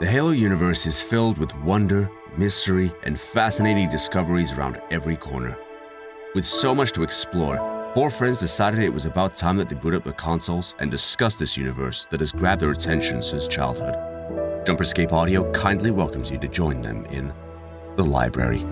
The Halo universe is filled with wonder, mystery, and fascinating discoveries around every corner. With so much to explore, four friends decided it was about time that they boot up their consoles and discuss this universe that has grabbed their attention since childhood. JumperScape Audio kindly welcomes you to join them in the library.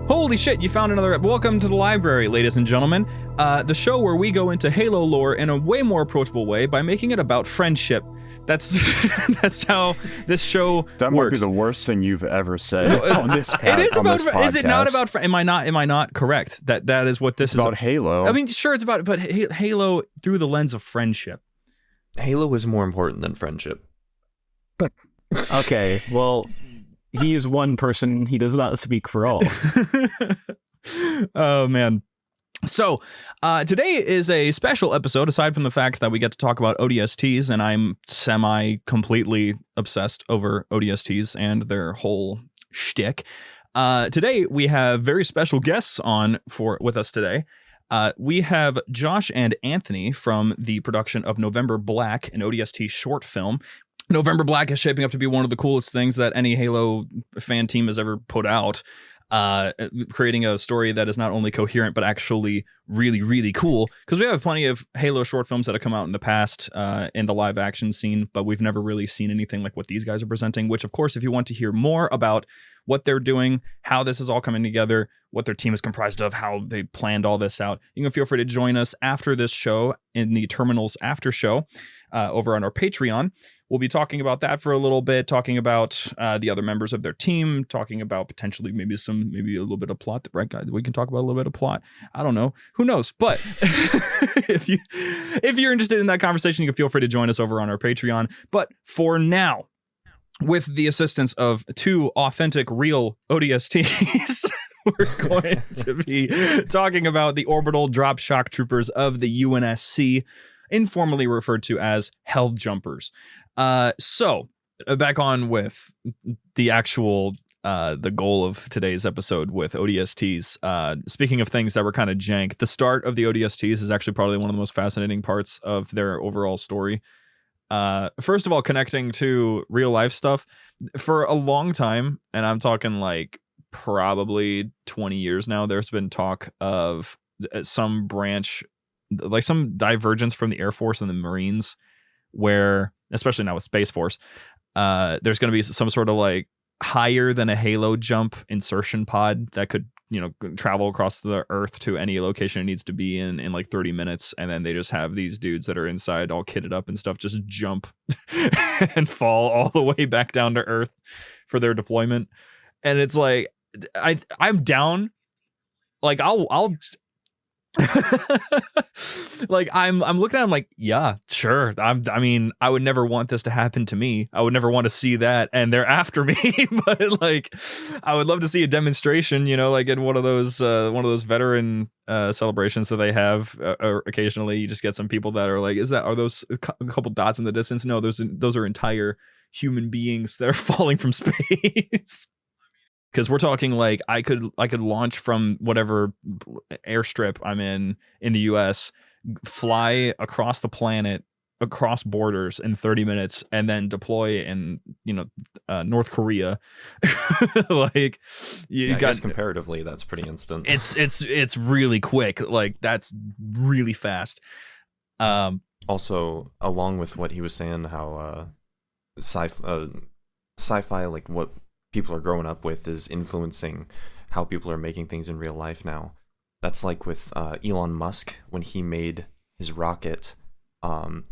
Holy shit, you found another... Welcome to the library, ladies and gentlemen. The show where we go into Halo lore in a way more approachable way by making it about friendship. That's that's how this show That works. might be the worst thing you've ever said on this It is about... Is it not podcast. about... Am I not correct? That is what this is about Halo. I mean, sure, it's about... But Halo through the lens of friendship. Halo is more important than friendship. Okay, well, he is one person. He does not speak for all. Oh, man. So, today is a special episode, aside from the fact that we get to talk about ODSTs, and I'm semi-completely obsessed over ODSTs and their whole shtick. Today, we have very special guests on with us today. We have Josh and Anthony from the production of November Black, an ODST short film. November Black is shaping up to be one of the coolest things that any Halo fan team has ever put out. Creating a story that is not only coherent but actually really, really cool, because we have plenty of Halo short films that have come out in the past in the live action scene, but we've never really seen anything like what these guys are presenting, which of course, if you want to hear more about what they're doing, how this is all coming together, what their team is comprised of, how they planned all this out, you can feel free to join us after this show in the Terminals After Show over on our Patreon. We'll be talking about that for a little bit, talking about the other members of their team, talking about potentially maybe a little bit of plot, right, guys? We can talk about a little bit of plot. I don't know. Who knows? But if you're interested in that conversation, you can feel free to join us over on our Patreon. But for now, with the assistance of two authentic, real ODSTs, we're going to be talking about the Orbital Drop Shock Troopers of the UNSC, informally referred to as Hell Jumpers. So back on with the actual the goal of today's episode with ODSTs. Speaking of things that were kind of jank, the start of the ODSTs is actually probably one of the most fascinating parts of their overall story. First of all, connecting to real life stuff for a long time, and I'm talking like probably 20 years now, there's been talk of some branch, like some divergence from the Air Force and the Marines, where, especially now with Space Force, there's going to be some sort of like higher than a Halo jump insertion pod that could, travel across the Earth to any location it needs to be in like 30 minutes. And then they just have these dudes that are inside all kitted up and stuff just jump and fall all the way back down to Earth for their deployment. And it's like, I'm down. Like I'll like I'm looking at him like, yeah, sure. I mean, I would never want this to happen to me. I would never want to see that, and they're after me. But like, I would love to see a demonstration, like in one of those veteran celebrations that they have occasionally. You just get some people that are like, are those a couple dots in the distance? No, those are entire human beings that are falling from space. Because we're talking like I could launch from whatever airstrip I'm in the U.S., fly across the planet, across borders in 30 minutes, and then deploy in North Korea. Like I guess comparatively, that's pretty instant. It's really quick. Like that's really fast. Also, along with what he was saying, how sci-fi, like what people are growing up with, is influencing how people are making things in real life now. That's like with Elon Musk, when he made his rocket,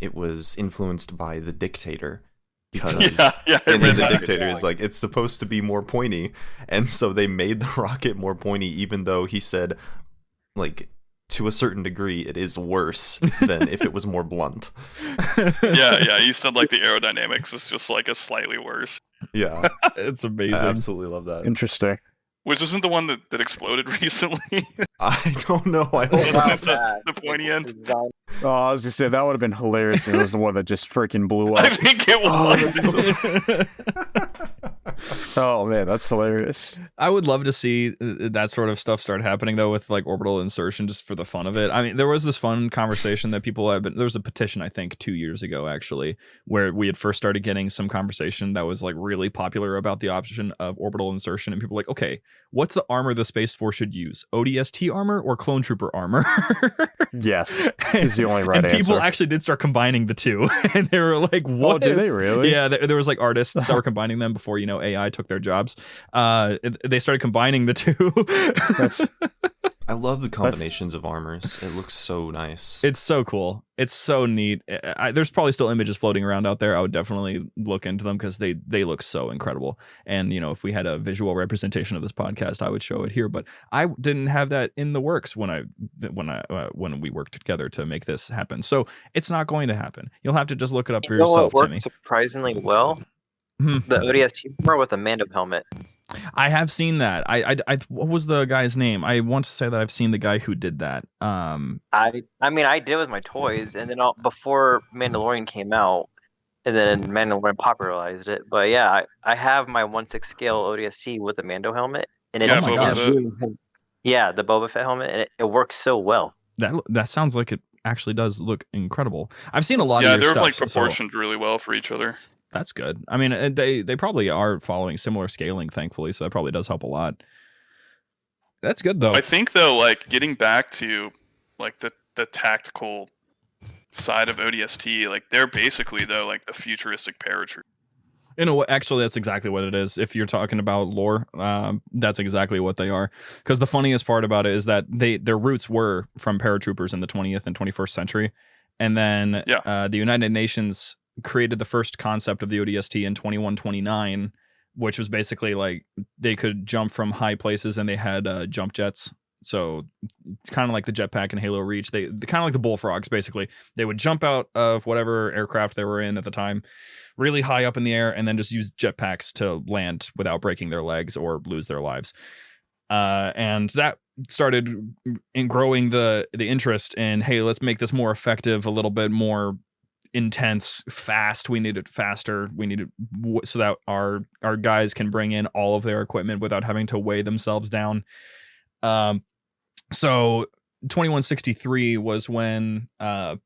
it was influenced by The Dictator, because in The Dictator is like, it's supposed to be more pointy, and so they made the rocket more pointy, even though he said, like, to a certain degree, it is worse than if it was more blunt. Yeah, you said like the aerodynamics is just like a slightly worse. Yeah, it's amazing. I absolutely love that. Interesting. Which isn't the one that exploded recently. I don't know. I hope That's the pointy end. Oh, I was gonna say that would have been hilarious. It was the one that just freaking blew up. I think it was. Oh man, that's hilarious. I would love to see that sort of stuff start happening though, with like orbital insertion, just for the fun of it. I mean, there was this fun conversation that people have been. There was a petition, I think, 2 years ago actually, where we had first started getting some conversation that was like really popular about the option of orbital insertion, and people were like, okay, what's the armor the Space Force should use? ODST armor or clone trooper armor? Yes, is the only right and answer. people actually did start combining the two, and they were like, "What?" Oh, did they really? Yeah, there was like artists that were combining them before AI took their jobs. They started combining the two. That's I love the combinations of armors. It looks so nice. It's so cool. It's so neat. There's probably still images floating around out there. I would definitely look into them because they look so incredible. And if we had a visual representation of this podcast, I would show it here. But I didn't have that in the works when we worked together to make this happen. So it's not going to happen. You'll have to just look it up for yourself, what worked Timmy. surprisingly well? The ODST armor with a Mando helmet. I have seen that. I what was the guy's name? I want to say that I've seen the guy who did that. I mean, I did with my toys, and then before Mandalorian came out, and then Mandalorian popularized it. But yeah, I have my 1/6 scale ODST with a Mando helmet, and it Yeah, my gosh. yeah, the Boba Fett helmet, and it works so well. That sounds like it actually does look incredible. I've seen a lot Yeah, of your they're stuff. like so proportioned really well for each other. that's good. I mean, they probably are following similar scaling, thankfully, so that probably does help a lot. That's good though. I think though, like getting back to like the tactical side of ODST, like they're basically though like the futuristic paratrooper. Actually, that's exactly what it is. If you're talking about lore, that's exactly what they are. Because the funniest part about it is that their roots were from paratroopers in the 20th and 21st century, and then the United Nations created the first concept of the ODST in 2129, which was basically like they could jump from high places, and they had jump jets. So it's kind of like the jetpack in Halo Reach. They kind of like the bullfrogs, basically. They would jump out of whatever aircraft they were in at the time, really high up in the air, and then just use jetpacks to land without breaking their legs or lose their lives. And that started in growing the interest in, hey, let's make this more effective, a little bit more intense, fast. We need it faster. We need it so that our guys can bring in all of their equipment without having to weigh themselves down. So 2163 was when the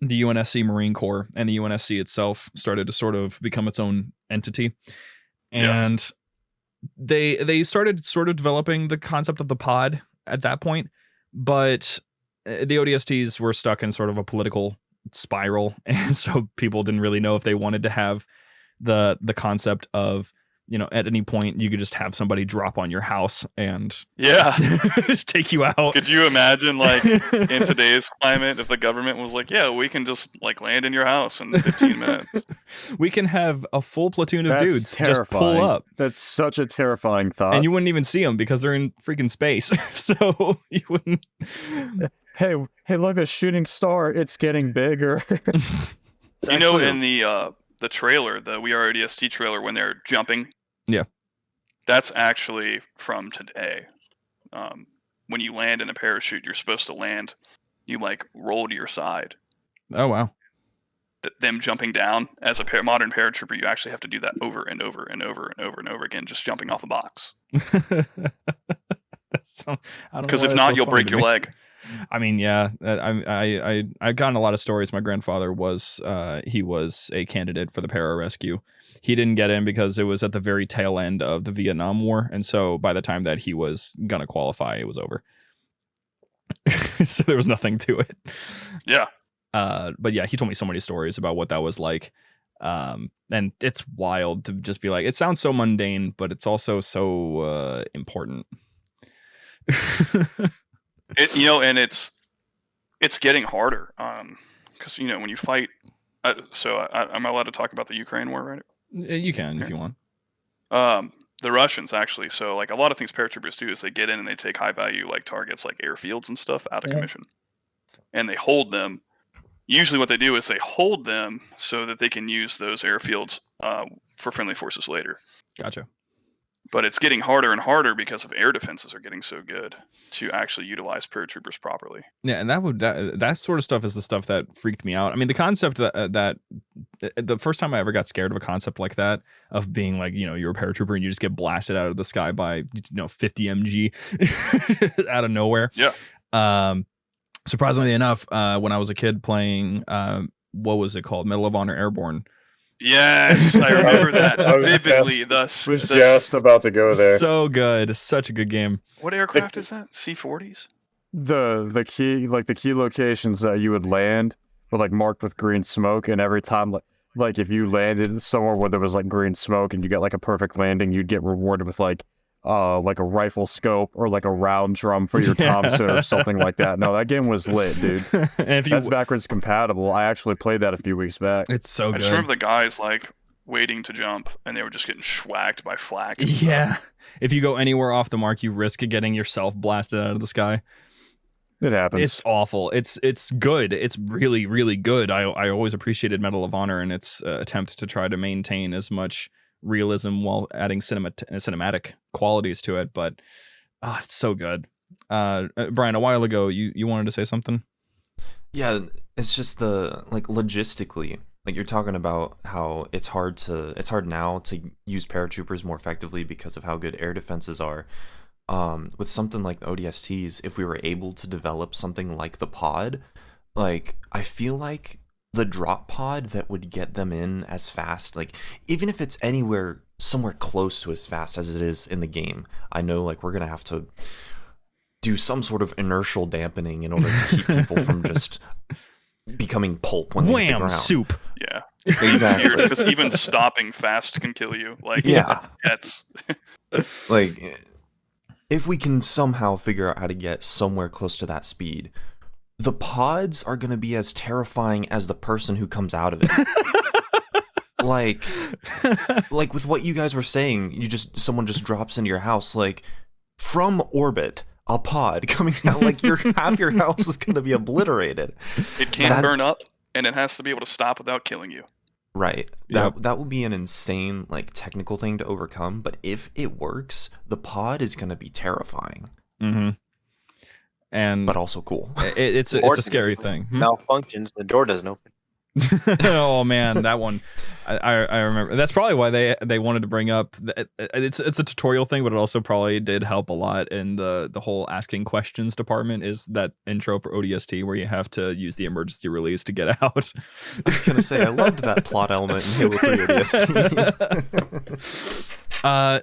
UNSC Marine Corps and the UNSC itself started to sort of become its own entity. And they started sort of developing the concept of the pod at that point, but the ODSTs were stuck in sort of a political spiral, and so people didn't really know if they wanted to have the concept of, at any point you could just have somebody drop on your house and just take you out. Could you imagine, like, in today's climate, if the government was like, yeah, we can just like land in your house in 15 minutes. We can have a full platoon of That's dudes terrifying. just pull up. That's such a terrifying thought. And you wouldn't even see them because they're in freaking space. So you wouldn't. Hey, look, a shooting star. It's getting bigger. In the trailer, the We Are ODST trailer, when they're jumping. Yeah. That's actually from today. When you land in a parachute, you're supposed to land, you like roll to your side. Oh, wow. Them jumping down, as a modern paratrooper, you actually have to do that over and over and over and over and over again, just jumping off a box. Because if not, you'll break your leg. I mean, yeah, I've gotten a lot of stories. My grandfather was he was a candidate for the pararescue. He didn't get in because it was at the very tail end of the Vietnam War, and so by the time that he was gonna qualify, it was over. So there was nothing to it. Yeah. But yeah, he told me so many stories about what that was like. And it's wild to just be like, it sounds so mundane, but it's also so important. And it's getting harder. Because when you fight, so I'm allowed to talk about the Ukraine war, right? You can if you want. The Russians actually. So like a lot of things paratroopers do is they get in and they take high value like targets like airfields and stuff out of commission, and they hold them. Usually, what they do is they hold them so that they can use those airfields for friendly forces later. Gotcha. But it's getting harder and harder because of air defenses are getting so good to actually utilize paratroopers properly. Yeah, and that sort of stuff is the stuff that freaked me out. I mean, the concept that the first time I ever got scared of a concept like that, of being like, you're a paratrooper and you just get blasted out of the sky by 50 mg out of nowhere. Yeah. Surprisingly enough, when I was a kid playing, what was it called, Medal of Honor Airborne. Yes, I remember that vividly. Was just about to go there. So good, such a good game. What aircraft is that? C-40s? The key locations that you would land were like marked with green smoke, and every time like if you landed somewhere where there was like green smoke and you got like a perfect landing, you'd get rewarded with like a rifle scope or like a round drum for your Thompson or something like that. No, that game was lit, dude. And that's backwards compatible. I actually played that a few weeks back. It's so good. I just remember the guys like waiting to jump and they were just getting schwacked by flak. Yeah. If you go anywhere off the mark, you risk getting yourself blasted out of the sky. It happens. It's awful. It's good. It's really, really good. I always appreciated Medal of Honor and its attempt to try to maintain as much realism while adding cinematic qualities to it, but it's so good. Brian, a while ago you wanted to say something. Yeah, it's just the logistically, you're talking about how it's hard now to use paratroopers more effectively because of how good air defenses are. With something like the ODSTs, if we were able to develop something like the pod, I feel like the drop pod that would get them in as fast, even if it's somewhere close to as fast as it is in the game, I know we're gonna have to do some sort of inertial dampening in order to keep people from just becoming pulp when they hit the ground. Soup. Yeah, exactly. Because even stopping fast can kill you. That's if we can somehow figure out how to get somewhere close to that speed, the pods are going to be as terrifying as the person who comes out of it. With what you guys were saying, someone just drops into your house, from orbit, a pod coming out, half your house is going to be obliterated. It can't burn up, and it has to be able to stop without killing you. Right. Yep. That would be an insane, technical thing to overcome, but if it works, the pod is going to be terrifying. Mm-hmm. But also cool. It's a scary thing. Malfunctions, the door doesn't open. Oh man, that one I remember. That's probably why they wanted to bring up it's a tutorial thing, but it also probably did help a lot in the whole asking questions department, is that intro for ODST where you have to use the emergency release to get out. I was gonna say I loved that plot element in Halo 3 ODST.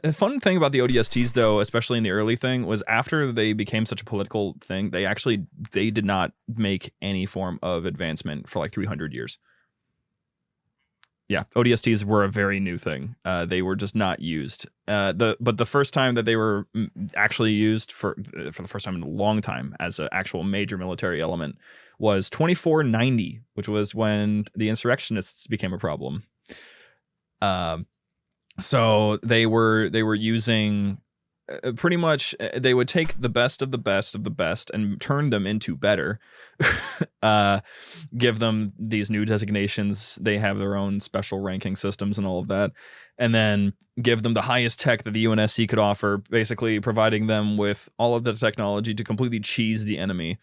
The fun thing about the ODSTs, though, especially in the early thing, was after they became such a political thing, they did not make any form of advancement for 300 years. Yeah, ODSTs were a very new thing. They were just not used. But the first time that they were actually used for the first time in a long time as an actual major military element was 2490, which was when the insurrectionists became a problem. So they were using pretty much, they would take the best of the best of the best and turn them into better, give them these new designations. They have their own special ranking systems and all of that, and then give them the highest tech that the UNSC could offer, basically providing them with all of the technology to completely cheese the enemy.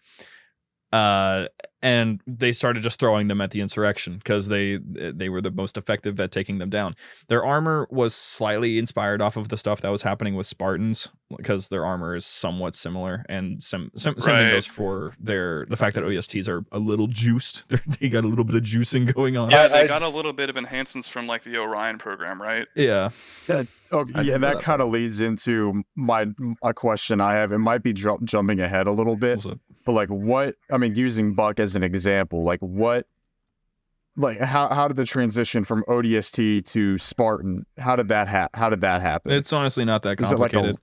And they started just throwing them at the insurrection because they were the most effective at taking them down. Their armor was slightly inspired off of the stuff that was happening with Spartans, because their armor is somewhat similar, and same thing goes for the fact that ODSTs are a little juiced. They got a little bit of juicing going on. Yeah, they got a little bit of enhancements from the Orion program, right? Yeah. That kind of leads into a question I have. It might be jumping ahead a little bit, but what, I mean, using Buck as an example, how did the transition from ODST to Spartan, how did that happen? It's honestly not that complicated.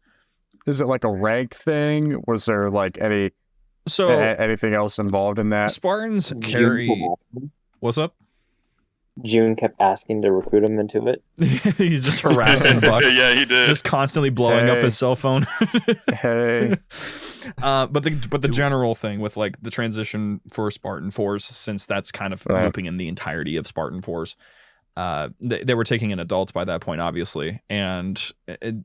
Is it a rank thing? Was there anything else involved in that? Spartans carry. What's up? June kept asking to recruit him into it. He's just harassing Buck. Yeah, he did. Just constantly blowing up his cell phone. Hey. But the general thing with the transition for Spartan 4s, since that's kind of looping in the entirety of Spartan 4s, they were taking in adults by that point, obviously, and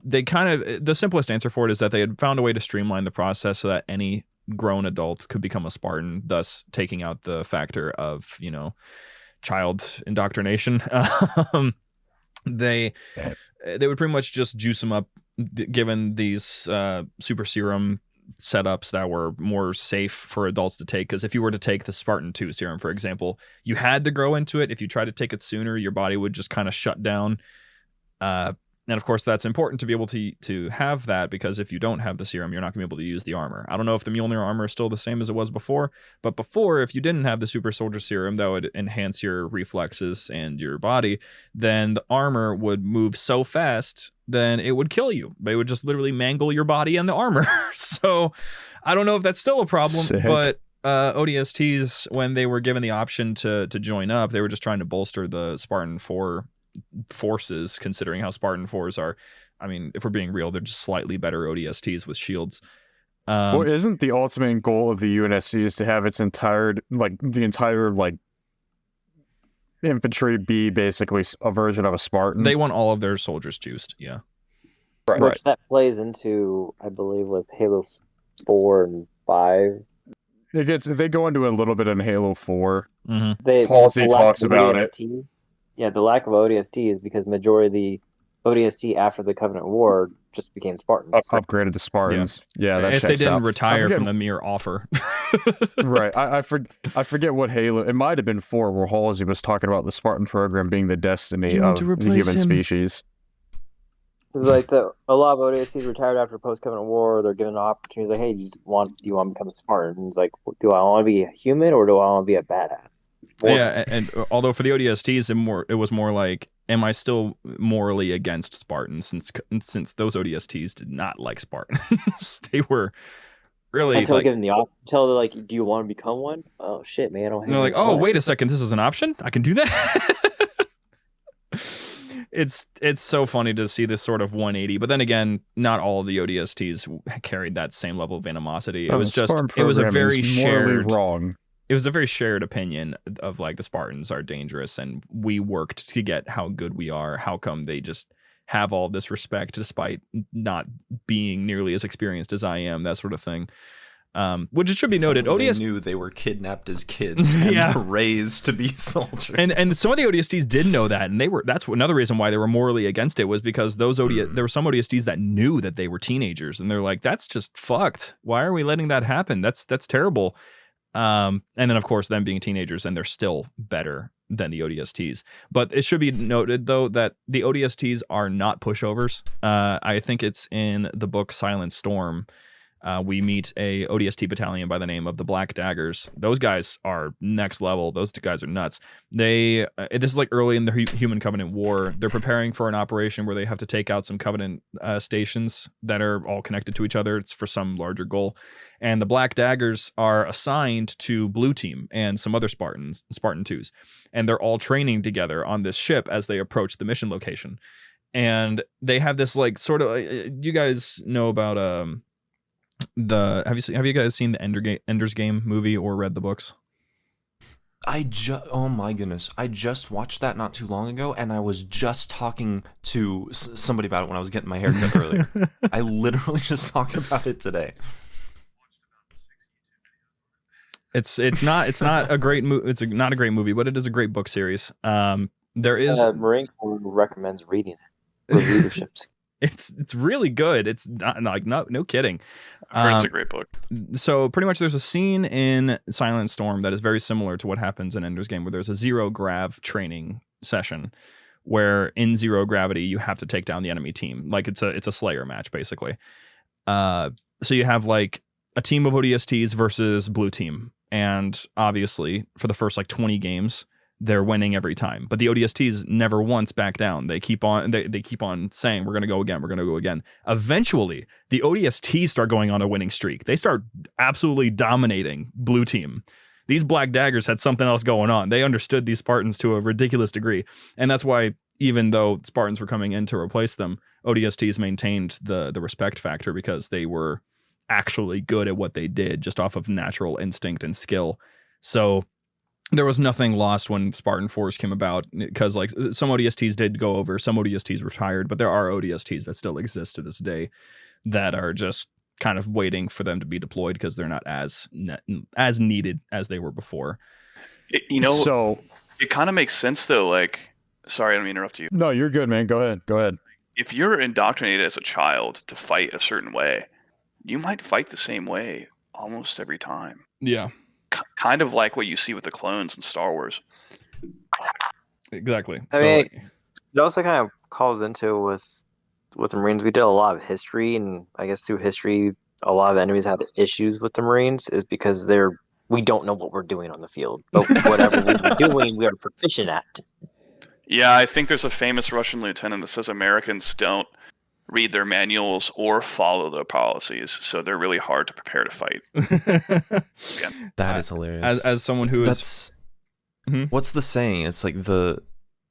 they kind of the simplest answer for it is that they had found a way to streamline the process so that any grown adult could become a Spartan, thus taking out the factor of child indoctrination. They would pretty much just juice them up, given these super serum setups that were more safe for adults to take. Because if you were to take the Spartan 2 serum, for example, you had to grow into it. If you tried to take it sooner, your body would just kind of shut down. And of course, that's important to be able to have that, because if you don't have the serum, you're not going to be able to use the armor. I don't know if the Mjolnir armor is still the same as it was before, but before, if you didn't have the super soldier serum that would enhance your reflexes and your body, then the armor would move so fast, then it would kill you. They would just literally mangle your body and the armor. So I don't know if that's still a problem, Sick. but ODSTs, when they were given the option to join up, they were just trying to bolster the Spartan 4 forces, considering how Spartan 4s are. I mean, if we're being real, they're just slightly better ODSTs with shields. Well, isn't the ultimate goal of the UNSC is to have its entire infantry be basically a version of a Spartan? They want all of their soldiers juiced, yeah. Which that plays into, I believe, with Halo 4 and 5. They go into it a little bit in Halo 4. Mm-hmm. Policy talks about it. Yeah, the lack of ODST is because majority of the ODST after the Covenant War just became Spartans. Upgraded to Spartans. Yeah, that if they checks didn't out. retire from the mere offer. Right. I forget what Halo. It might have been 4 where Halsey was talking about the Spartan program being the destiny of the human species. Like a lot of ODSTs retired after post-Covenant War. They're given opportunities like, hey, do you want to become a Spartan? And it's like, do I want to be a human or do I want to be a badass? Yeah, and although for the ODSTs, it was more like, am I still morally against Spartans? Since those ODSTs did not like Spartans, they were really until given the until they're like, do you want to become one? Oh shit, man! I don't have. And they're like, oh wait a second, this is an option. I can do that. It's so funny to see this sort of 180, but then again, not all of the ODSTs carried that same level of animosity. It was just it was a very shared wrong. It was a very shared opinion of like the Spartans are dangerous and we worked to get how good we are. How come they just have all this respect despite not being nearly as experienced as I am, that sort of thing. Which it should be noted, They knew they were kidnapped as kids and raised to be soldiers. And some of the ODSTs did know that, and that's another reason why they were morally against it, was because there were some ODSTs that knew that they were teenagers, and they're like, that's just fucked. Why are we letting that happen? That's terrible. And then of course them being teenagers, and they're still better than the ODSTs. But it should be noted though that the ODSTs are not pushovers. I think it's in the book Silent Storm. We meet a ODST battalion by the name of the Black Daggers. Those guys are next level. Those guys are nuts. This is like early in the Human Covenant War. They're preparing for an operation where they have to take out some Covenant stations that are all connected to each other. It's for some larger goal. And the Black Daggers are assigned to Blue Team and some other Spartan 2s. And they're all training together on this ship as they approach the mission location. And they have this like sort of, you guys know about have you guys seen the Ender's Game movie or read the books? Oh my goodness, I just watched that not too long ago, and I was just talking to somebody about it when I was getting my hair cut earlier. I literally just talked about it today. It's not a great it's not a great movie, but it is a great book series. There is Marine Corps recommends reading it for leadership. It's really good. It's not like no kidding. It's a great book. So pretty much there's a scene in Silent Storm that is very similar to what happens in Ender's Game, where there's a zero grav training session where in zero gravity you have to take down the enemy team. Like it's a Slayer match basically. So you have like a team of ODSTs versus Blue Team, and obviously for the first like 20 games they're winning every time, but the ODSTs never once back down. They keep on saying, we're going to go again. Eventually the ODSTs start going on a winning streak. They start absolutely dominating Blue Team. These Black Daggers had something else going on. They understood these Spartans to a ridiculous degree. And that's why, even though Spartans were coming in to replace them, ODSTs maintained the respect factor, because they were actually good at what they did just off of natural instinct and skill. So there was nothing lost when Spartan Force came about, because like some ODSTs did go over, some ODSTs retired, but there are ODSTs that still exist to this day that are just kind of waiting for them to be deployed because they're not as needed as they were before. So it kind of makes sense though. Like, sorry, I don't mean to interrupt you. no, you're good, man. Go ahead. If you're indoctrinated as a child to fight a certain way, you might fight the same way almost every time. Yeah. Kind of like what you see with the clones in Star Wars. Exactly. I mean, it also kind of calls into with the Marines. We did a lot of history, and I guess through history, a lot of enemies have issues with the Marines is because we don't know what we're doing on the field, but whatever we're doing, we are proficient at. Yeah, I think there's a famous Russian lieutenant that says Americans don't read their manuals or follow their policies, so they're really hard to prepare to fight. Yeah. That is hilarious. As someone who is... What's the saying? It's like the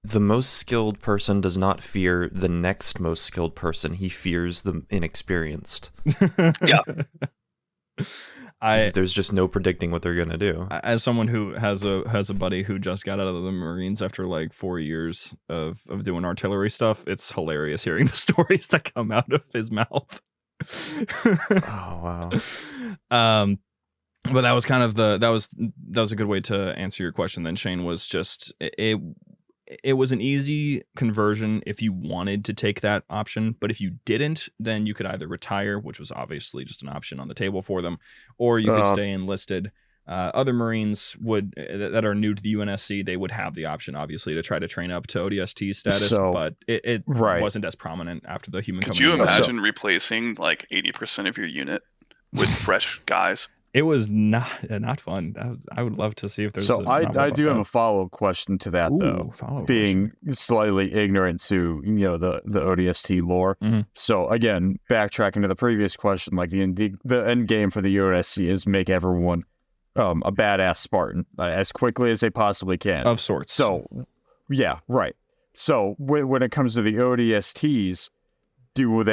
most skilled person does not fear the next most skilled person. He fears the inexperienced. Yeah. There's just no predicting what they're gonna do. As someone who has a buddy who just got out of the Marines after like 4 years of doing artillery stuff, it's hilarious hearing the stories that come out of his mouth. Oh wow. But that was kind of that was a good way to answer your question then, Shane. Was just it was an easy conversion if you wanted to take that option, but if you didn't, then you could either retire, which was obviously just an option on the table for them, or you could stay enlisted. Other Marines that are new to the UNSC, they would have the option, obviously, to try to train up to ODST status, but it wasn't as prominent after the human. Could you imagine replacing like 80% of your unit with fresh guys? It was not fun. I would love to see if there's. So I do have a follow-up question to that though. Being slightly ignorant to the ODST lore. Mm-hmm. So again, backtracking to the previous question, like the end game for the UNSC is make everyone a badass Spartan as quickly as they possibly can. Of sorts. So yeah, right. So when it comes to the ODSTs, will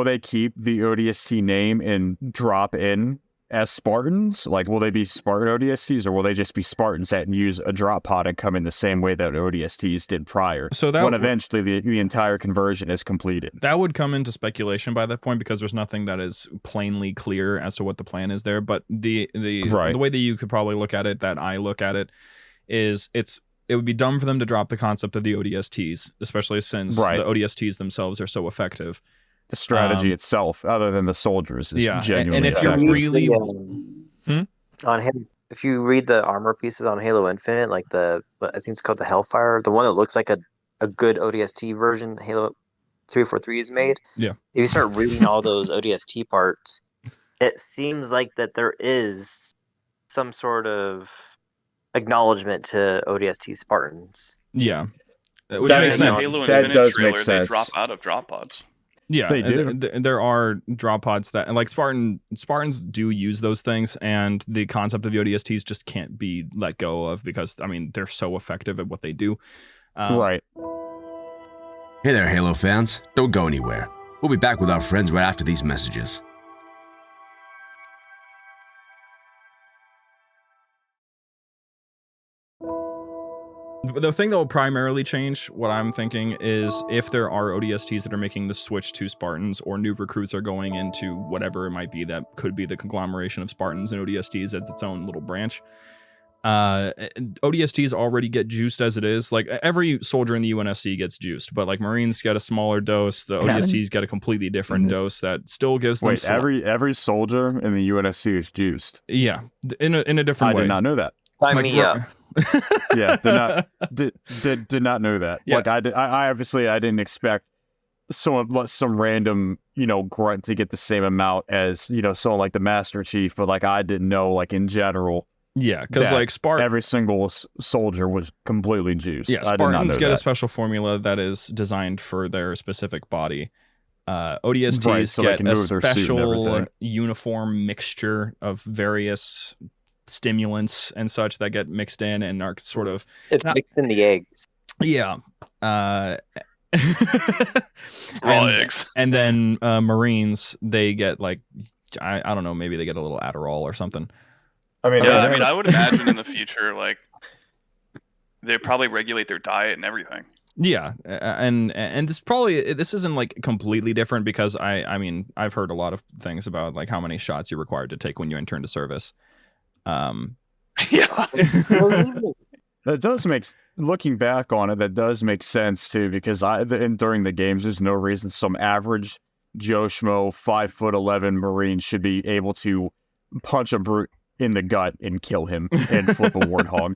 they keep the ODST name and drop in as Spartans? Like, will they be Spartan ODSTs, or will they just be Spartans that use a drop pod and come in the same way that ODSTs did prior? So that when eventually the entire conversion is completed. That would come into speculation by that point, because there's nothing that is plainly clear as to what the plan is there. But the way that you could probably look at it, that I look at it, is it would be dumb for them to drop the concept of the ODSTs, especially since the ODSTs themselves are so effective. The strategy itself, other than the soldiers, is genuinely and if effective. you're really if you read the armor pieces on Halo Infinite, like I think it's called the Hellfire, the one that looks like a good ODST version Halo 343 is made. Yeah. If you start reading all those ODST parts, it seems like that there is some sort of acknowledgement to ODST Spartans. Yeah. Which That makes sense. Halo That Infinite does trailer, make sense. They drop out of drop pods. Yeah, they do. There are drop pods that, like Spartans do use those things, and the concept of the ODSTs just can't be let go of, because I mean they're so effective at what they do. Right. Hey there, Halo fans. Don't go anywhere. We'll be back with our friends right after these messages. The thing that will primarily change, what I'm thinking, is if there are ODSTs that are making the switch to Spartans, or new recruits are going into whatever it might be that could be the conglomeration of Spartans and ODSTs as its own little branch. ODSTs already get juiced as it is. Like, every soldier in the UNSC gets juiced, but like Marines get a smaller dose. The ODSTs get a completely different dose that still gives them. Wait, every soldier in the UNSC is juiced. Yeah, in a different way. I did not know that. Sign me up. Yeah, did not know that. Yeah. Like I obviously I didn't expect some random grunt to get the same amount as someone like the Master Chief, but like I didn't know, like, in general. Yeah, because like every single soldier was completely juiced. Yeah, Spartans get a special formula that is designed for their specific body. ODSTs get a special uniform mixture of various stimulants and such that get mixed in and are sort of mixed in the eggs. Yeah. Raw eggs. And then Marines, they get like I don't know, maybe they get a little Adderall or something. I mean, I would imagine in the future, like, they probably regulate their diet and everything. Yeah, and this isn't like completely different because I mean I've heard a lot of things about like how many shots you're required to take when you enter into service. Yeah. That does make, looking back on it, that does make sense too, because during the games, there's no reason some average Joe Schmo 5'11" Marine should be able to punch a brute in the gut and kill him and flip a warthog.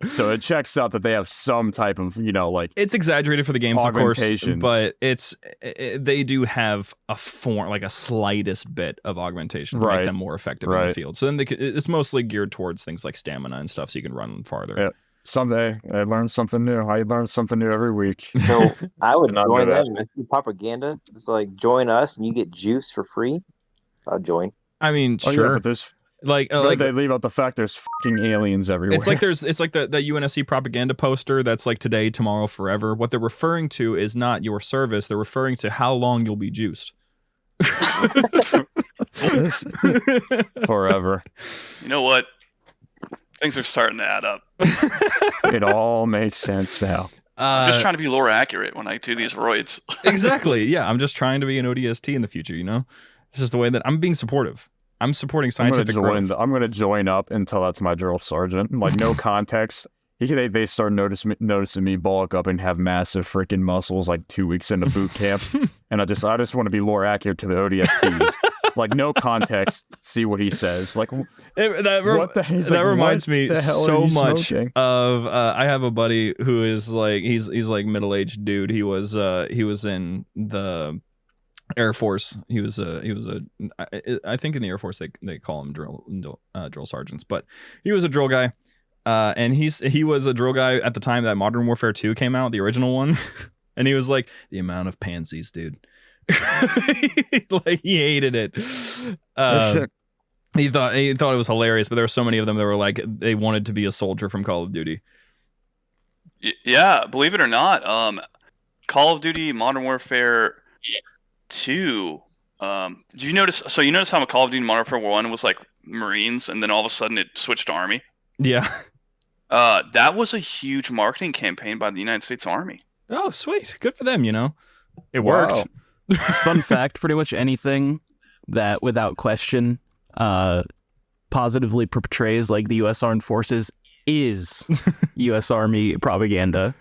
So it checks out that they have some type of, like, it's exaggerated for the games, of course, augmentations. but they do have a form, like a slightest bit of augmentation to make them more effective in the field. So then it's mostly geared towards things like stamina and stuff, so you can run farther. Yeah. Someday I learn something new. I learn something new every week. So I would Not join know that. them. If you propaganda, it's like join us and you get juice for free. I'll join. I mean, Oh, sure. yeah, but there's like they leave out the fact there's fucking aliens everywhere. it's like the UNSC propaganda poster that's like today, tomorrow, forever. What they're referring to is not your service. They're referring to how long you'll be juiced. forever. You know what? Things are starting to add up. It all makes sense now. I'm just trying to be lore accurate when I do these roids. Exactly. Yeah, I'm just trying to be an ODST in the future. It's just the way that I'm being supportive. I'm supporting scientific growth. I'm going to join up until that's my drill sergeant. Like, no context. They start noticing me bulk up and have massive freaking muscles like 2 weeks into boot camp. And I just want to be lore accurate to the ODSTs. Like, no context. See what he says. Like, that reminds me so much smoking? of I have a buddy who is like he's like middle-aged dude. He was in the Air Force. He was I think in the Air Force they call them drill sergeants, but he was a drill guy. And he was a drill guy at the time that Modern Warfare 2 came out, the original one. And he was like, the amount of pansies, dude. Like, he hated it. He thought it was hilarious, but there were so many of them that were like, they wanted to be a soldier from Call of Duty. Yeah, believe it or not, Call of Duty Modern Warfare 2. Did you notice? So you notice how Call of Duty Modern Warfare 1 was like Marines, and then all of a sudden it switched to Army? Yeah. That was a huge marketing campaign by the United States Army. Oh, sweet. Good for them, It worked. Wow. It's fun fact, pretty much anything that, without question, positively portrays like the U.S. Armed Forces is U.S. Army propaganda.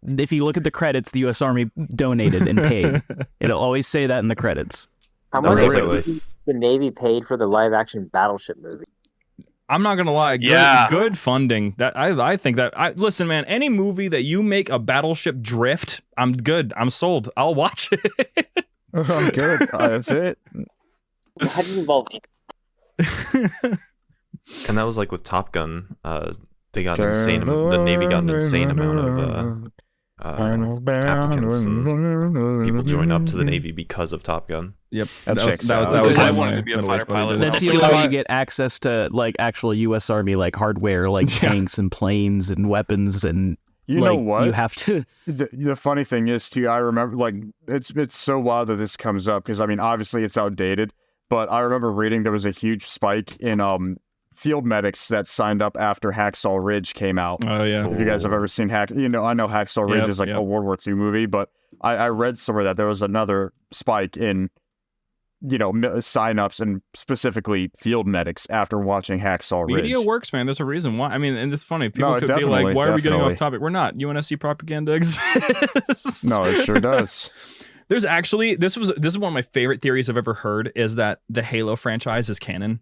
If you look at the credits, the U.S. Army donated and paid. It'll always say that in the credits. How much Really? did the Navy paid for the live-action Battleship movie? I'm not gonna lie. Good funding. That I think that listen, man. Any movie that you make a battleship drift, I'm good. I'm sold. I'll watch it. I'm good. That's it. How do you involve? And that was like with Top Gun. They got the Navy got an insane amount of applicants, and people joined up to the Navy because of Top Gun. Yep, That that was checks that was out. that was I why wanted my to be a Middle fighter East buddy pilot. did it. That's the only way you get access to like actual U.S. Army like hardware, like tanks and planes and weapons, and You like, know what? you have to. The funny thing is, too, I remember, like, it's so wild that this comes up, because, I mean, obviously it's outdated, but I remember reading there was a huge spike in field medics that signed up after Hacksaw Ridge came out. Oh yeah. If you guys have ever seen I know Hacksaw Ridge Yep, is like yep. a World War II movie, but I read somewhere that there was another spike in, sign-ups and specifically field medics after watching Hacksaw Ridge. Media works, man. There's a reason why. I mean, and it's funny. People No, could be like, definitely, "Why are we getting off definitely. topic?" We're not. UNSC propaganda exists. No, it sure does. There's actually this is one of my favorite theories I've ever heard is that the Halo franchise is canon.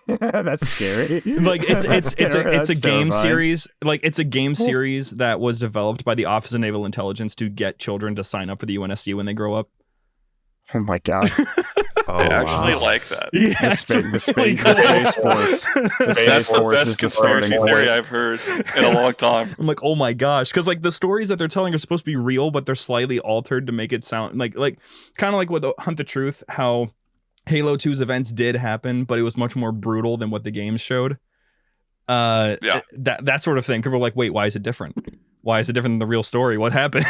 That's scary. Like it's a That's game terrifying. series. Like it's a game series that was developed by the Office of Naval Intelligence to get children to sign up for the UNSC when they grow up. Oh my god. Oh, I actually wow. like that. Yeah, The Space Force. The Space That's the Force best is the starting conspiracy theory point. I've heard in a long time. I'm like, oh my gosh, because like the stories that they're telling are supposed to be real, but they're slightly altered to make it sound like kind of like with Hunt the Truth, how Halo 2's events did happen, but it was much more brutal than what the games showed. Yeah. That sort of thing. People are like, wait, why is it different? Why is it different than the real story? What happened?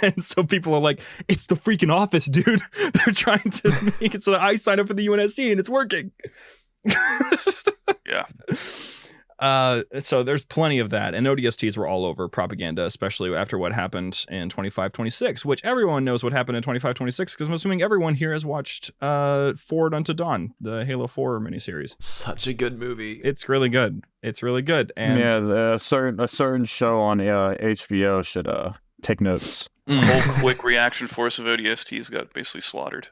And so people are like, it's the freaking Office, dude. They're trying to make it so that I sign up for the UNSC and it's working. Yeah. So there's plenty of that, and ODSTs were all over propaganda, especially after what happened in 2526, which everyone knows what happened in 2526 because I'm assuming everyone here has watched Forward Unto Dawn, the Halo 4 miniseries. Such a good movie. It's really good. It's really good. And Yeah, a certain show on HBO should take notes. The whole quick reaction force of ODSTs got basically slaughtered.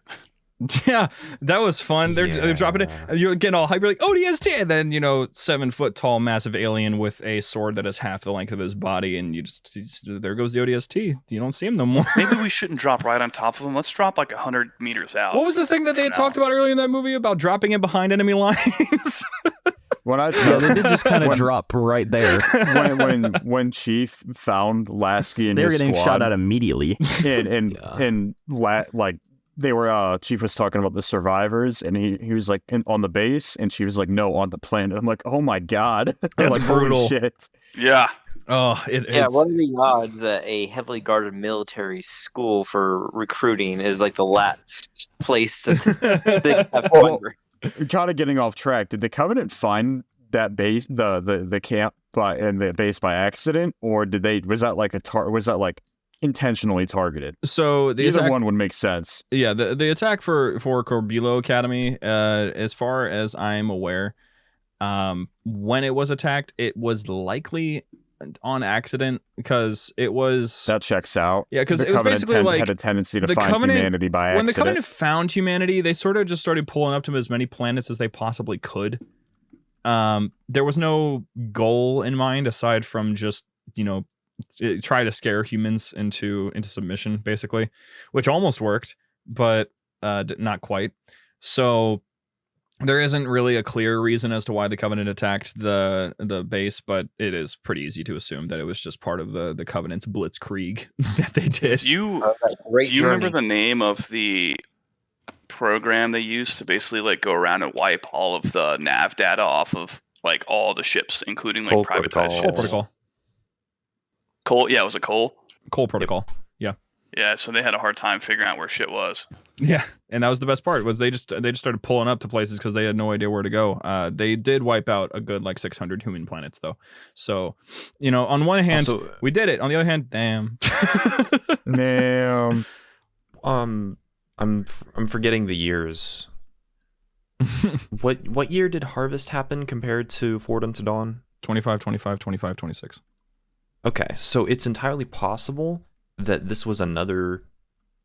Yeah, that was fun. They're dropping it. You're getting all hyper, like ODST, and then 7-foot tall, massive alien with a sword that is half the length of his body, and you just there goes the ODST. You don't see him no more. Maybe we shouldn't drop right on top of them. Let's drop like 100 meters out. What was the thing that they had talked about earlier in that movie about dropping in behind enemy lines? When I they did just kind of drop right there. when Chief found Lasky and They were his getting squad, shot at immediately. They were Chief was talking about the survivors, and he was like on the base, and she was like, no, on the planet. I'm like, oh my god, That's like, brutal. Holy shit. Yeah. Oh, it's What are the odds that a heavily guarded military school for recruiting is like the last place that they have wonder? Kind of getting off track. Did the Covenant find that base, the camp and the base by accident, or was that like intentionally targeted? So the Either attack, one would make sense. Yeah, the attack for Corbilo Academy, as far as I'm aware, when it was attacked, it was likely on accident because it was That checks out. Yeah, because The it was Covenant basically like had a tendency to the find Covenant- humanity by when accident. the Covenant found humanity, they sort of just started pulling up to as many planets as they possibly could. There was no goal in mind aside from just try to scare humans into submission, basically, which almost worked, but not quite. So there isn't really a clear reason as to why the Covenant attacked the base, but it is pretty easy to assume that it was just part of the Covenant's blitzkrieg that they did. Do you remember the name of the program they used to basically like go around and wipe all of the nav data off of like all the ships, including like Coal privatized protocol. ships? Coal protocol. Coal, yeah, was it coal? Coal protocol. Yeah, so they had a hard time figuring out where shit was. Yeah, and that was the best part was they just started pulling up to places because they had no idea where to go. They did wipe out a good like 600 human planets though. So, on one hand Also, we did it. On the other hand, damn. Damn. I'm forgetting the years. What year did Harvest happen compared to Forward Unto Dawn? 25, 25, 25, 26. Okay, so it's entirely possible that this was another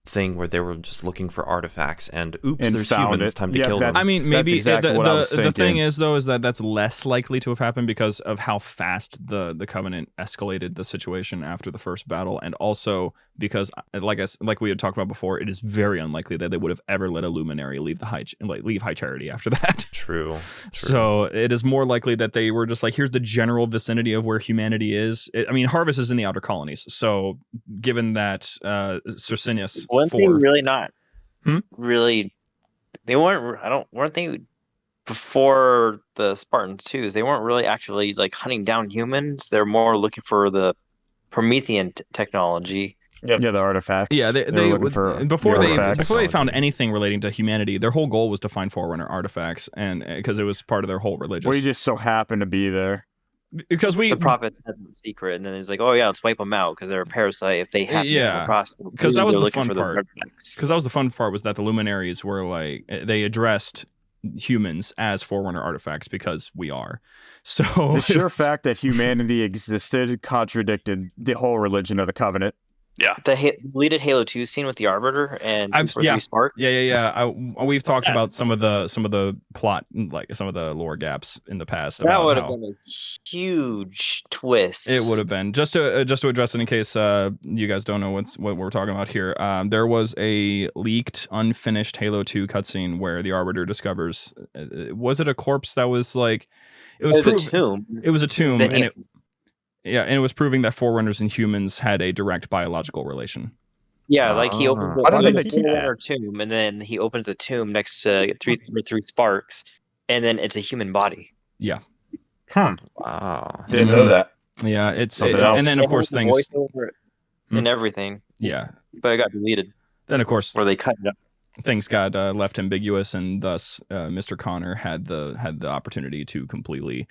thing where they were just looking for artifacts and oops, And there's found humans, it. time to Yeah, kill them. I mean, maybe exactly what I was the thing thinking. is though is that that's less likely to have happened because of how fast the Covenant escalated the situation after the first battle, and also because like we had talked about before, it is very unlikely that they would have ever let a luminary leave leave High Charity after that. True. So it is more likely that they were just like, here's the general vicinity of where humanity is. Harvest is in the outer colonies, so given that Cercinius One thing really not Hmm? really they weren't they before the Spartans 2s, they weren't really actually like hunting down humans. They're more looking for the Promethean technology. Yeah, the artifacts. Yeah, were looking for before the they artifacts. found anything relating to humanity, their whole goal was to find Forerunner artifacts, and because it was part of their whole religious. We just so happened to be there. Because The prophets had the secret, and then it's like, oh yeah, let's wipe them out because they're a parasite. If they happen to Yeah, come across them, 'cause that was they're the looking fun for part. artifacts. because that was the fun part was that the luminaries were like they addressed humans as Forerunner artifacts because we are. So The it sheer was- fact that humanity existed contradicted the whole religion of the Covenant. Yeah. The deleted Halo 2 scene with the Arbiter and I've- Super yeah. 3 Spark. Yeah. We've talked about some of the plot, like some of the lore gaps in the past. That about would have how been a huge twist. it would have been just to address it in case you guys don't know what we're talking about here. There was a leaked, unfinished Halo 2 cutscene where the Arbiter discovers was it a corpse that was like it was It was a prov- tomb. It was a tomb, Then and it was proving that Forerunners and humans had a direct biological relation. Yeah, like he opens Why didn't the they keep that? Forerunner tomb, and then he opens the tomb next to three Sparks, and then it's a human body. Wow. Didn't know that. Yeah, it's Something else. and then of It course has the things. voiceover Hmm. and everything, Yeah, but it got deleted, then of course or they cut it up. things got left ambiguous, and thus Mr. Connor had the opportunity to completely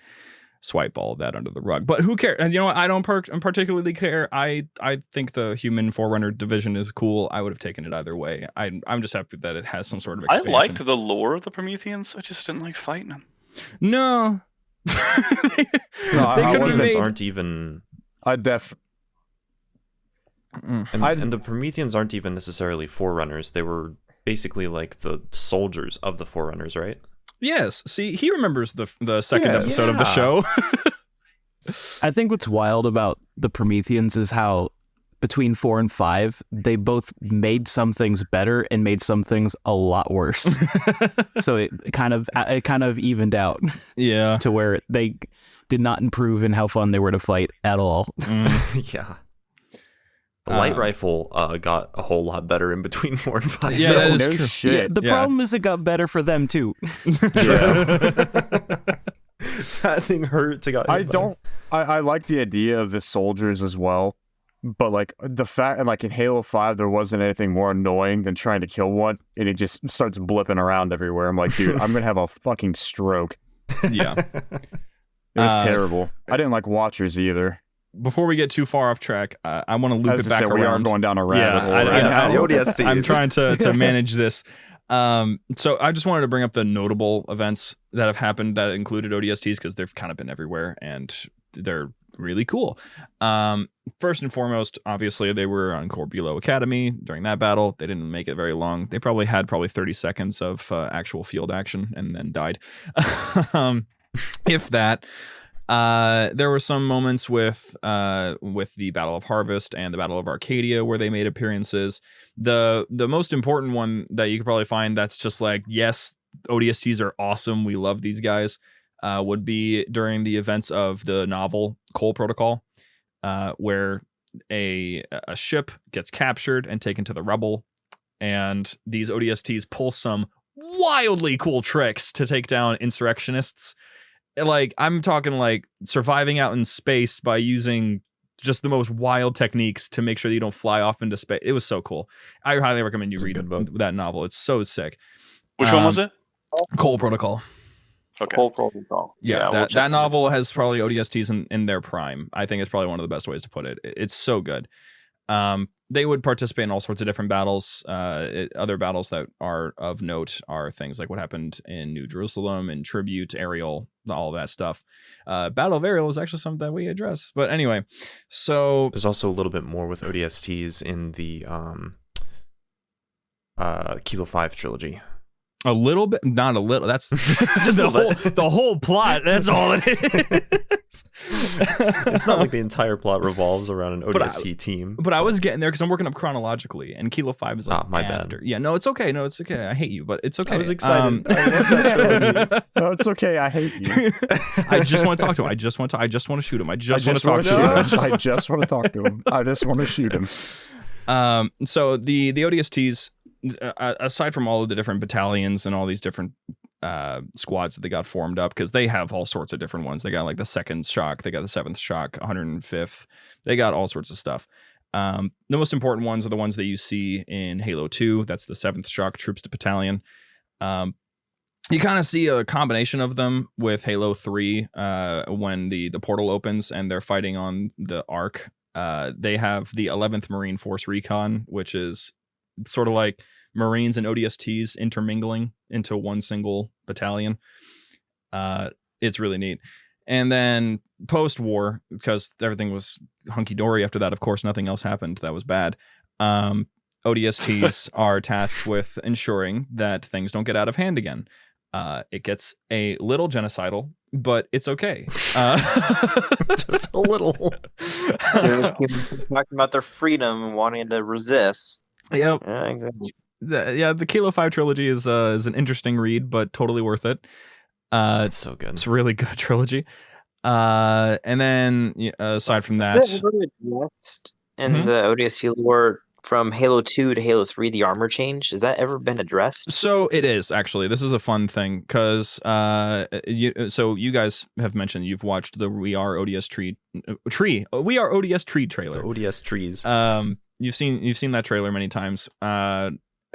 swipe all of that under the rug. But who cares? And you know what? I don't particularly care. I think the human Forerunner division is cool. I would have taken it either way. I'm just happy that it has some sort of expansion. I liked the lore of the Prometheans. I just didn't like fighting them. No. The Prometheans aren't even... And the Prometheans aren't even necessarily Forerunners. They were basically like the soldiers of the Forerunners, right? Yes. See, he remembers the second episode of the show. I think what's wild about the Prometheans is how between 4 and 5, they both made some things better and made some things a lot worse. So it kind of evened out. Yeah. To where they did not improve in how fun they were to fight at all. Yeah. The light rifle got a whole lot better in between 4 and 5. Yeah, that is true. Shit. Yeah, the problem is it got better for them too. That thing hurt to go. I like the idea of the soldiers as well, but like the fact, and like in Halo 5, there wasn't anything more annoying than trying to kill one, and it just starts blipping around everywhere. I'm like, dude, I'm gonna have a fucking stroke. Yeah. It was terrible. I didn't like Watchers either. Before we get too far off track, I want to loop it back around. We are going down a rabbit hole. The ODSTs. I'm trying to manage this. So I just wanted to bring up the notable events that have happened that included ODSTs because they've kind of been everywhere and they're really cool. First and foremost, obviously, they were on Corbulo Academy during that battle. They didn't make it very long. They probably had 30 seconds of actual field action and then died. If that. There were some moments with the Battle of Harvest and the Battle of Arcadia where they made appearances. The most important one that you could probably find that's just like, yes, ODSTs are awesome, we love these guys, would be during the events of the novel Cole Protocol, where a ship gets captured and taken to the rubble, and these ODSTs pull some wildly cool tricks to take down insurrectionists. Like, I'm talking like surviving out in space by using just the most wild techniques to make sure that you don't fly off into space. It was so cool. I highly recommend you read that novel. It's so sick. Which one was it? Cole Protocol. Okay. Cole Protocol. Yeah, that novel has probably ODSTs in their prime. I think it's probably one of the best ways to put it. It's so good. They would participate in all sorts of different battles. Other battles that are of note are things like what happened in New Jerusalem and Tribute, Ariel, all that stuff. Battle of Ariel is actually something that we address. But anyway, so... There's also a little bit more with ODSTs in the Kilo 5 trilogy. A little bit, not a little. That's just the whole plot. That's all it is. It's not like the entire plot revolves around an ODST team. But I was getting there because I'm working up chronologically, and Kilo 5 is like my after. bad. Yeah, no, it's okay. No, it's okay. I hate you, but it's okay. I was excited. No, it's okay. I hate you. I just want to talk to him. I just want to shoot him. I just want to talk to him. I just want to talk to him. I just want to shoot him. So the ODSTs, aside from all of the different battalions and all these different squads that they got formed up, because they have all sorts of different ones. They got like the 2nd Shock, they got the 7th Shock, 105th. They got all sorts of stuff. The most important ones are the ones that you see in Halo 2. That's the 7th Shock Troops to Battalion. You kind of see a combination of them with Halo 3 when the portal opens and they're fighting on the Ark. They have the 11th Marine Force Recon, which is sort of like Marines and ODSTs intermingling into one single battalion. It's really neat. And then post-war, because everything was hunky-dory after that, of course, nothing else happened that was bad. ODSTs are tasked with ensuring that things don't get out of hand again. It gets a little genocidal, but it's okay. Just a little. So talking about their freedom and wanting to resist. Yep. Yeah, exactly. The Kilo 5 trilogy is an interesting read, but totally worth it. It's so good. It's a really good trilogy. And then aside from that, in the ODST lore from Halo 2 to Halo 3, the armor change, has that ever been addressed? So it is, actually. This is a fun thing because you guys have mentioned you've watched the We Are ODS Tree trailer. The ODS trees. You've seen that trailer many times.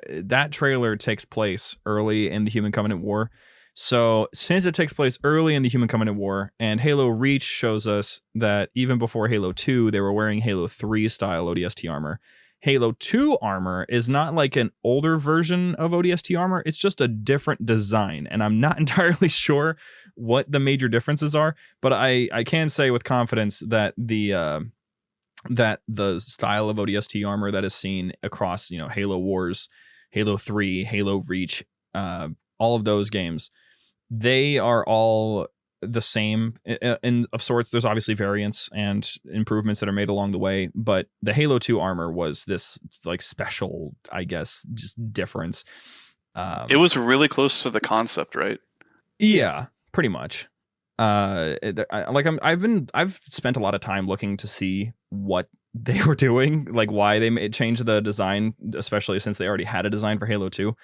That trailer takes place early in the Human Covenant War. So since it takes place early in the Human Covenant War, and Halo Reach shows us that even before Halo 2, they were wearing Halo 3 style ODST armor. Halo 2 armor is not like an older version of ODST armor. It's just a different design. And I'm not entirely sure what the major differences are, but I can say with confidence that the style of ODST armor that is seen across, Halo Wars, Halo 3, Halo Reach, all of those games, they are all the same in of sorts. There's obviously variants and improvements that are made along the way, but the Halo 2 armor was this like special, I guess, just difference. It was really close to the concept, right? Yeah, pretty much. I've spent a lot of time looking to see what they were doing, like why they changed the design, especially since they already had a design for Halo 2.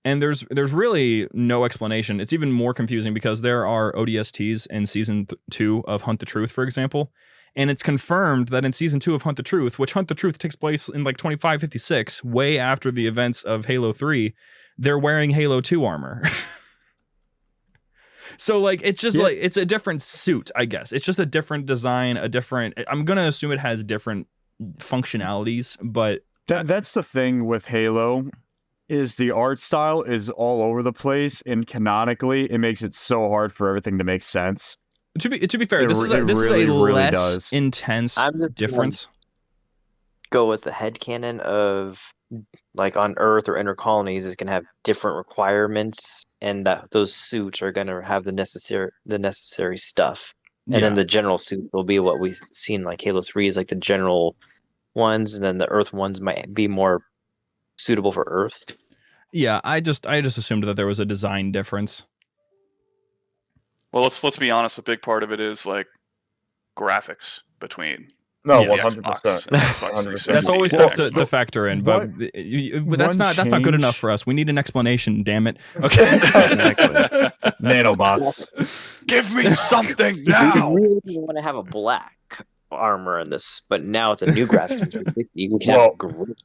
And there's really no explanation. It's even more confusing because there are ODSTs in Season 2 of Hunt the Truth, for example. And it's confirmed that in Season 2 of Hunt the Truth, which Hunt the Truth takes place in like 2556, way after the events of Halo 3, they're wearing Halo 2 armor. So like it's just like it's a different suit, I guess. It's just a different design, I'm going to assume it has different functionalities, but that's the thing with Halo. Is the art style is all over the place, and canonically, it makes it so hard for everything to make sense. To be fair, this is a less intense difference. Go with the headcanon of like on Earth or inner colonies is going to have different requirements, and that those suits are going to have the necessary stuff, and then the general suit will be what we've seen like Halo 3 is like the general ones, and then the Earth ones might be more suitable for Earth. Yeah, I just assumed that there was a design difference. Well, let's be honest. A big part of it is like graphics between. No, Yeah, 100%. That's always tough to factor in, but that's not good enough for us. We need an explanation. Damn it. Okay. Nanobots. Give me something now. We really want to have a black armor in this, but now with the new graphics, we can have gray.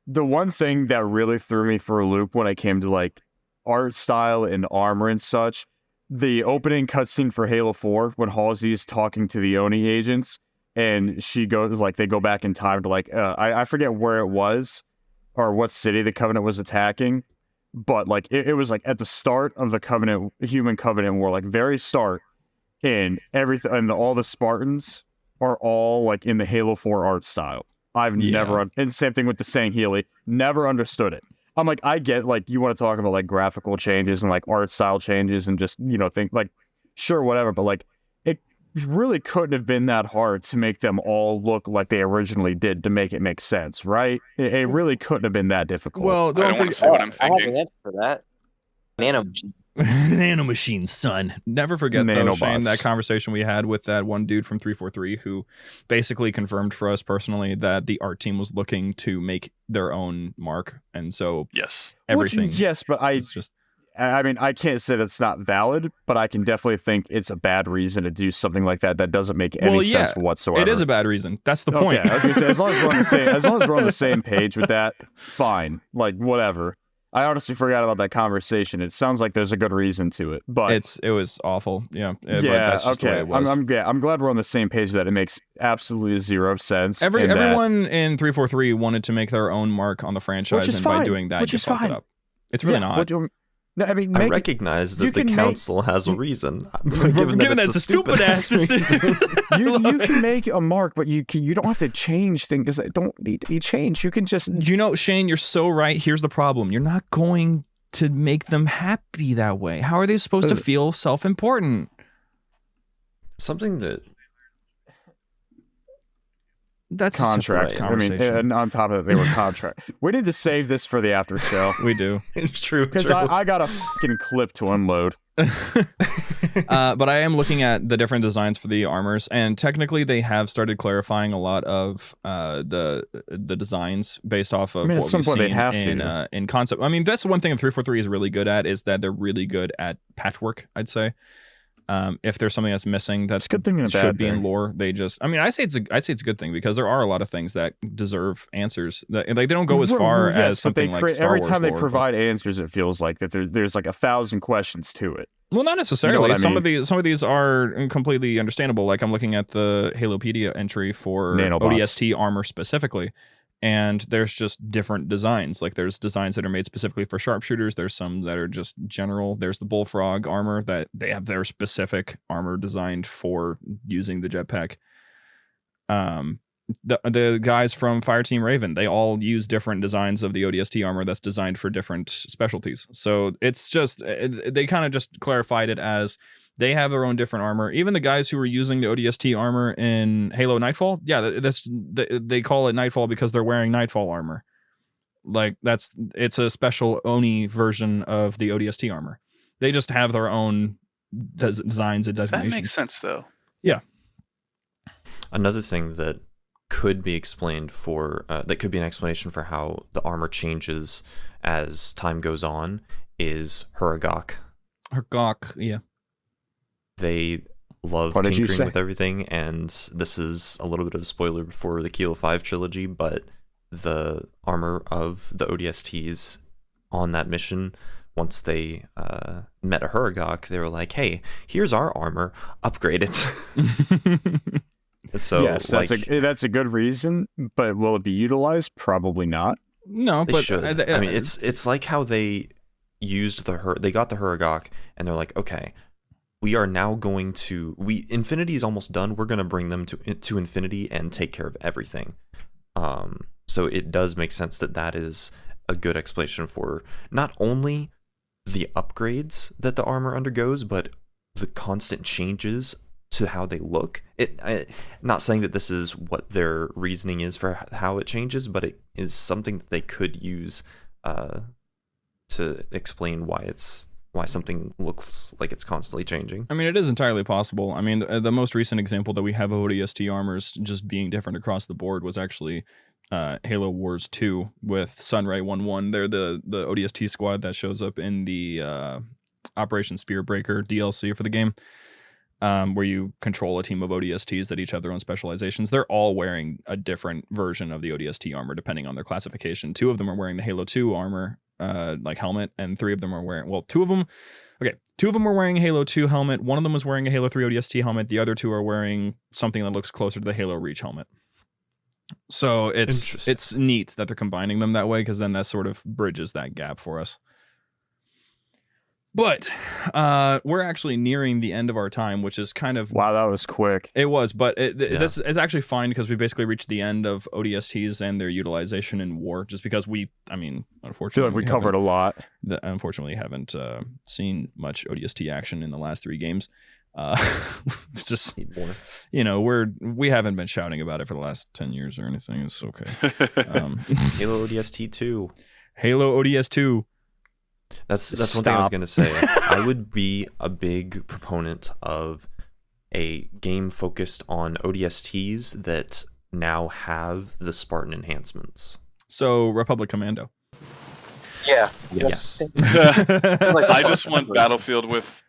The one thing that really threw me for a loop when I came to like art style and armor and such, the opening cutscene for Halo 4 when Halsey is talking to the Oni agents, and she goes like they go back in time to like I forget where it was or what city the Covenant was attacking, but like it was like at the start of the Human Covenant War, like very start, and everything, and all the Spartans are all like in the Halo 4 art style. I've never, and same thing with the Sangheili, never understood it. I'm like, I get like you want to talk about like graphical changes and like art style changes and just, think like, sure, whatever. But like, it really couldn't have been that hard to make them all look like they originally did to make it make sense, right? It really couldn't have been that difficult. Well, I don't want to say what I'm I have thinking. an answer for that. Nanomachine, son. Never forget though, Shane, Nanobots. that conversation we had with that one dude from 343 who basically confirmed for us personally that the art team was looking to make their own mark, and so Yes. everything. Yes, but I mean, I can't say that's not valid, but I can definitely think it's a bad reason to do something like that. That doesn't make any sense whatsoever. It is a bad reason. That's the point. Okay, I was gonna say, as long as we're on the same page with that, fine. Like whatever. I honestly forgot about that conversation. It sounds like there's a good reason to it, but it was awful. Yeah, but yeah. that's just the way Okay, it was. I'm glad we're on the same page that it makes absolutely zero sense. Everyone in 343 wanted to make their own mark on the franchise, and by doing that, you fucked it up. It's really not. I mean, I recognize that the council has a reason. Given that it's a stupid ass decision. you can make a mark, but you don't have to change things that don't need to be changed. You can just. Shane, you're so right. Here's the problem: you're not going to make them happy that way. How are they supposed to feel self-important? Something that. That's contract. A I mean, and on top of it, they were contract. We need to save this for the after show. We do. It's true. Because I got a fucking clip to unload. But I am looking at the different designs for the armors, and technically they have started clarifying a lot of the designs based off of what we've seen in concept. I mean, that's the one thing that 343 is really good at, is that they're really good at patchwork, I'd say. If there's something that's missing that It's a good thing and a should bad be in thing. lore, they just. I mean, I say it's a good thing because there are a lot of things that deserve answers. That, like they don't go as far Yes, as but something like Star every Wars time they lore, provide answers, it feels like that there's like 1,000 questions to it. Well, not necessarily. what I Some mean? of these are completely understandable. Like I'm looking at the Halopedia entry for Nanobots. ODST armor specifically, and there's just different designs. Like there's designs that are made specifically for sharpshooters. There's some that are just general. There's the Bullfrog armor that they have their specific armor designed for using the jetpack. The guys from Fireteam Raven, they all use different designs of the ODST armor that's designed for different specialties. So it's just, they kind of just clarified it as they have their own different armor. Even the guys who were using the ODST armor in Halo Nightfall, yeah, they call it Nightfall because they're wearing Nightfall armor. Like it's a special Oni version of the ODST armor. They just have their own designs and designations. That makes sense, though. Yeah. Another thing that could be explained for that could be an explanation for how the armor changes as time goes on is Huragok. Yeah. They love What did you tinkering say? with everything, and this is a little bit of a spoiler for the Kilo 5 trilogy, but the armor of the ODSTs on that mission, once they met a Huragok, they were like, hey, here's our armor, upgrade it. So yes, that's a good reason, but will it be utilized? Probably not. No, they but should. I mean, it's like how they used they got the Huragok, and they're like, okay, we are now going to Infinity is almost done. We're going to bring them to Infinity and take care of everything. So it does make sense that is a good explanation for not only the upgrades that the armor undergoes, but the constant changes to how they look. Not saying that this is what their reasoning is for how it changes, but it is something that they could use to explain why something looks like it's constantly changing. I mean, it is entirely possible. I mean, the most recent example that we have of ODST armors just being different across the board was actually Halo Wars 2 with Sunray 1-1. They're the ODST squad that shows up in the Operation Spearbreaker DLC for the game. Where you control a team of ODSTs that each have their own specializations. They're all wearing a different version of the ODST armor depending on their classification. 2 of them are wearing the Halo 2 armor, like helmet, and 3 of them are wearing, 2 of them were wearing a Halo 2 helmet. 1 of them was wearing a Halo 3 ODST helmet. The other 2 are wearing something that looks closer to the Halo Reach helmet. So it's neat that they're combining them that way, because then that sort of bridges that gap for us. But we're actually nearing the end of our time, which is kind of... Wow, that was quick. It was, but this is actually fine because we basically reached the end of ODSTs and their utilization in war, just because unfortunately... I feel like we covered a lot. Unfortunately, haven't seen much ODST action in the last 3 games. It's just, we haven't been shouting about it for the last 10 years or anything. It's okay. Halo ODST 2. Halo ODS 2. That's one thing I was going to say. I would be a big proponent of a game focused on ODSTs that now have the Spartan enhancements. So Republic Commando. Yeah. Yes. I just want Battlefield with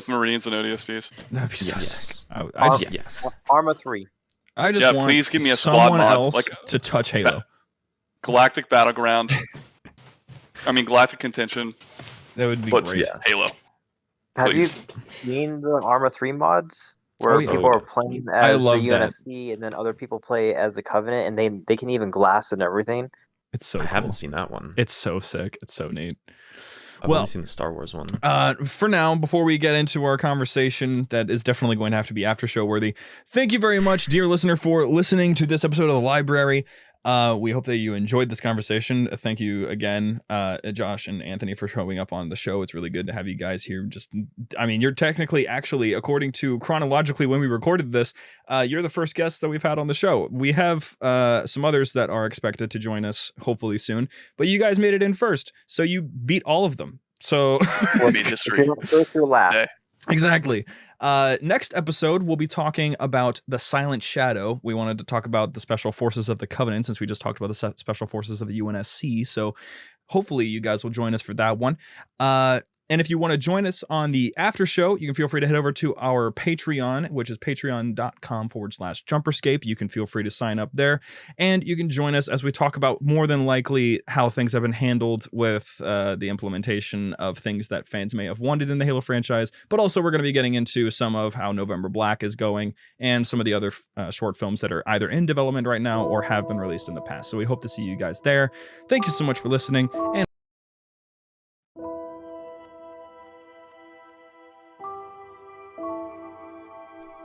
Marines and ODSTs. That'd be so Yes. sick. Yes. Arma 3. I just want please give me a squad someone mod, else to touch Halo. Galactic Battleground. Galactic Contention. That would be But great. Halo. Have Please. you seen the Arma 3 mods? Where people are playing as the UNSC and then other people play as the Covenant, and they can even glass and everything. It's so I cool. haven't seen that one. It's so sick. It's so neat. I've only seen the Star Wars one. For now, before we get into our conversation, that is definitely going to have to be after show worthy. Thank you very much, dear listener, for listening to this episode of The Library. We hope that you enjoyed this conversation. Thank you again, Josh and Anthony, for showing up on the show. It's really good to have you guys here. You're technically, actually, according to chronologically when we recorded this, you're the first guest that we've had on the show. We have some others that are expected to join us hopefully soon, but you guys made it in first, so you beat all of them. So Beat history. First or last. Okay. Exactly. Next episode, we'll be talking about the Silent Shadow. We wanted to talk about the Special Forces of the Covenant, since we just talked about the Special Forces of the UNSC. So hopefully you guys will join us for that one. And if you want to join us on the after show, you can feel free to head over to our Patreon, which is patreon.com/JumperScape. You can feel free to sign up there. And you can join us as we talk about more than likely how things have been handled with the implementation of things that fans may have wanted in the Halo franchise. But also we're going to be getting into some of how November Black is going and some of the other short films that are either in development right now or have been released in the past. So we hope to see you guys there. Thank you so much for listening. And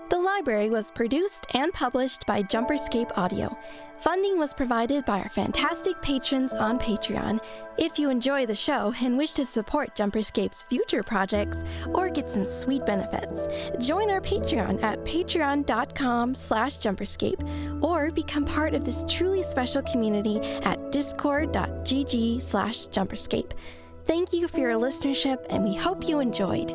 The library was produced and published by JumperScape Audio. Funding was provided by our fantastic patrons on Patreon. If you enjoy the show and wish to support JumperScape's future projects or get some sweet benefits, join our Patreon at patreon.com/JumperScape or become part of this truly special community at discord.gg/JumperScape. Thank you for your listenership, and we hope you enjoyed.